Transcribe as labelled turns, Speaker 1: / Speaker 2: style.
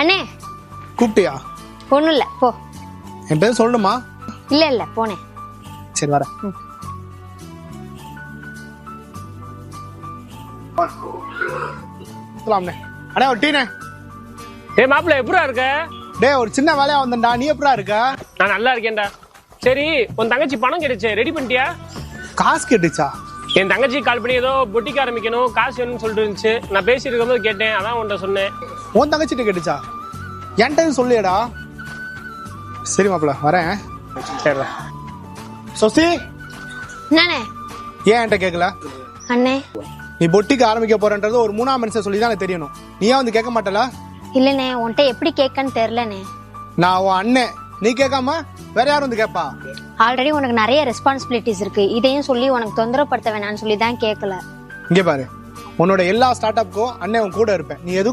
Speaker 1: அண்ணே
Speaker 2: கூப்பிட்டியா?
Speaker 1: ஒண்ணும் இல்ல போ.
Speaker 2: என் பேர் சொல்லணுமா?
Speaker 1: இல்ல போனேன்.
Speaker 2: சரி வரேன். அண்ணே ஒரு டீனே.
Speaker 3: டேய் மாப்பிள்ள எப்படா இருக்க?
Speaker 2: டேய் ஒரு சின்ன வேலையா வந்தேன்டா. நீ எப்படா இருக்க?
Speaker 3: நான் நல்லா இருக்கேன்டா. சரி உன் தங்கச்சி பணம் கிடைச்சே ரெடி பண்ணிட்டியா?
Speaker 2: காசு கேட்டுச்சா?
Speaker 3: என் தங்கச்சி கால் பண்ணி ஏதோ பொட்டிக்கு ஆரம்பிக்கணும் காசு வேணும்னு சொல்லிட்டு இருந்துச்சு. நான் பேசிட்டு இருக்கும்போது கேட்டேன், அதான் உன்கிட்ட சொன்னேன்.
Speaker 2: உன் தங்கச்சிட்ட கேட்டுச்சா? என்கிட்ட சொல்லியடா. சரி மாப்பிள்ள வரேன்.
Speaker 3: சரிடா.
Speaker 2: சொசி
Speaker 1: என்னண்ணே?
Speaker 2: ஏன் என்கிட்ட கேட்கல?
Speaker 1: அண்ணே
Speaker 2: நீ பொட்டிக்கு ஆரம்பிக்க போறன்றது ஒரு 3ஆம் மனுஷன் சொல்லி தான் எனக்கு தெரியணும். நீ ஏன் வந்து கேட்க மாட்டல?
Speaker 1: இல்லண்ணே, உன்கிட்ட எப்படி கேட்கன்னு தெரியலண்ணே.
Speaker 2: நான் உன் அண்ணன், நீ கேட்காம வேற யாரும் வந்து கேட்பா?
Speaker 1: ஆல்ரெடி உனக்கு நிறைய ரெஸ்பான்சிபிலிட்டிஸ் இருக்கு. இதையும் சொல்லி உனக்கு தொந்தரப்படுத்த வேணாம்னு சொல்லி தான் கேட்கல.
Speaker 2: இங்க பாரு, உன்னோட எல்லா ஸ்டார்ட் அப்க்கும் அண்ணன் உன் கூட இருப்பேன். நீ எதுவும்